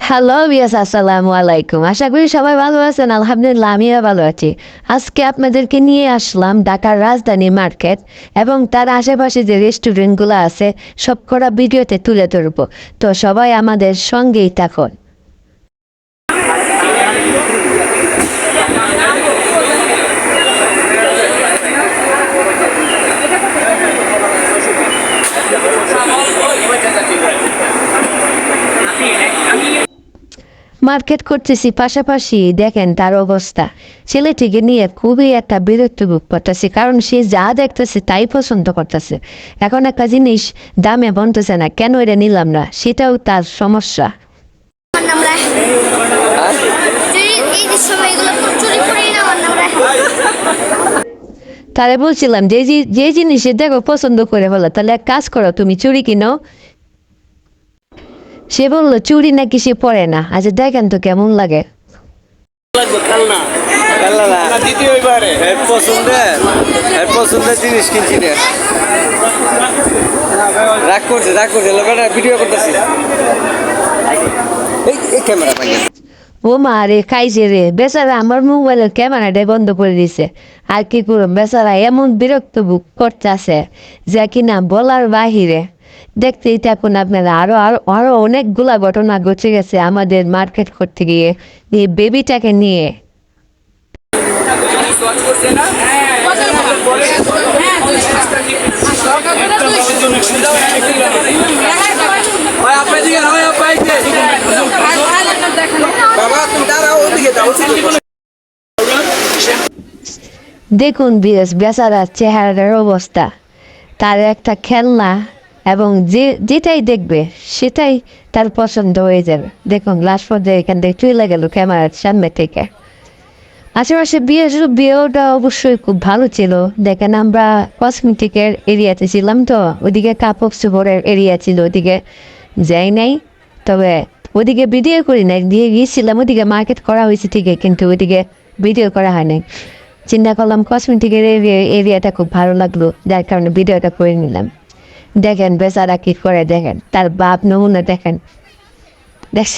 Hello বিয়াস, আসসালামু আলাইকুম। আশা করি সবাই ভালো আছেন। আলহামদুলিল্লাহ, আমিও ভালো আছি। আজকে আপনাদেরকে নিয়ে আসলাম ঢাকার রাজধানী মার্কেট এবং তার আশেপাশে যে রেস্টুরেন্টগুলো আছে সব করা ভিডিওতে তুলে ধরবো। তো সবাই আমাদের সঙ্গেই থাকুন। মার্কেট করতেছি, পাশাপাশি দেখেন তার অবস্থা। ছেলেটিকে নিয়ে খুবই একটা বিরক্ত বোধ করতেছি, কারণ সে যা দেখতেছে তাই পছন্দ করতেছে। এখন একটা জিনিস দামে বনতেছে না, কেন এটা নিলাম না, সেটাও তার সমস্যা। তারে বলছিলাম যে জিনিস দেখো পছন্দ করে বলো, তাহলে এক কাজ করো, তুমি চুড়ি কিনো। সে বললো চুড়ি নাকি সে পরে না। আচ্ছা দেখেন তো কেমন লাগে। জিনিস কিনছি না, রাগ করছে লোকেরা ভিডিও করতেছি। এই ক্যামেরা পাই ও মা রে, খাইছে রে বেচারা, আমার মোবাইলের ক্যামেরাটাই বন্ধ করে দিছে। আর কি করুন, বেচারা এমন বিরক্ত বুক করতেছে যা কিনা বলার বাহিরে। দেখতেই থাকুন আপনারা, আরো আরো আরো অনেকগুলা ঘটনা ঘটে গেছে আমাদের মার্কেট করতে গিয়ে এই বেবিটাকে নিয়ে। দেখুন বেচারার চেহারার অবস্থা। তার একটা খেলনা এবং যেটাই দেখবে সেটাই তার পছন্দ হয়ে যাবে। দেখুন লাস্ট পর্যায়ে এখান থেকে চলে গেল ক্যামেরার সামনে থেকে। আশেপাশে বিয়েটা অবশ্যই খুব ভালো ছিল। দেখেন আমরা কসমেটিকের এরিয়াতে ছিলাম, তো ওদিকে কাপড় চোপড়ের এরিয়া ছিল, ওদিকে যাই নাই। তবে ওদিকে ভিডিও করি নাই, দিয়ে গিয়েছিলাম ওদিকে মার্কেট করা হয়েছে ঠিকই, কিন্তু ওদিকে ভিডিও করা হয় নাই। চিন্তা করলাম কসমেটিকের এরিয়াটা খুব ভালো লাগলো, যার কারণে ভিডিওটা করে নিলাম। দেখেন বেচারা কি করে, দেখেন তার বাপ নমুনা দেখেন। দেখ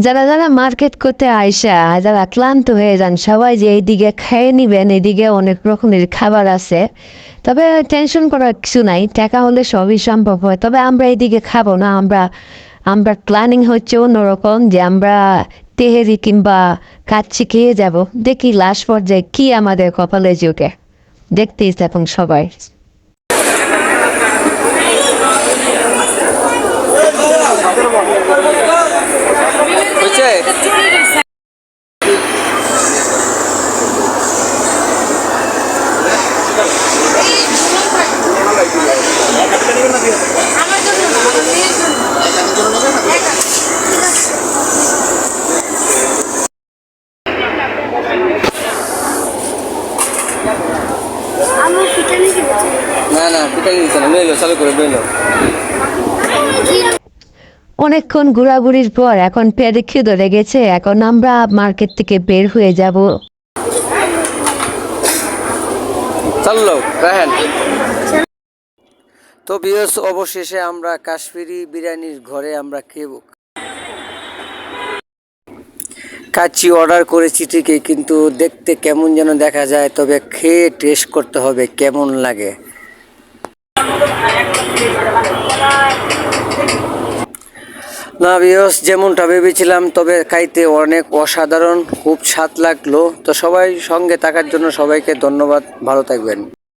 যারা যারা মার্কেট করতে আইসা যারা ক্লান্ত হয়ে যান, সবাই যে এইদিকে খেয়ে নিবেন, এদিকে অনেক রকমের খাবার আছে। তবে টেনশন করার কিছু নাই, টাকা হলে সবই সম্ভব হয়। তবে আমরা এইদিকে খাবো না, আমরা আমরা প্ল্যানিং হচ্ছে অন্যরকম, যে আমরা তেহেরি কিংবা কাচ্চি খেয়ে যাব। দেখি লাস্ট পর্যায়ে কি আমাদের কপালে জোটে। দেখতেই থাকুন সবাই। না পিটানি দিচ্ছে না, লইলো চালু করে লইলো। অনেকক্ষণ ঘোরাঘুরির পর এখন পেটে খিদে ধরে গেছে, এখন আমরা মার্কেট থেকে বের হয়ে যাব। চললো রাহেন। তো ভিউয়ার্স, অবশেষে আমরা কাশ্মীরি বিরিয়ানির ঘরে আমরা খেব। কাচ্চি অর্ডার করেছি ঠিকই, কিন্তু দেখতে কেমন যেন দেখা যায়। তবে খেয়ে টেস্ট করতে হবে কেমন লাগে। না ভিউয়ার্স, যেমনটা ভেবেছিলাম, তবে খাইতে অনেক অসাধারণ, খুব স্বাদ লাগলো। তো সবাই সঙ্গে থাকার জন্য সবাইকে ধন্যবাদ, ভালো থাকবেন।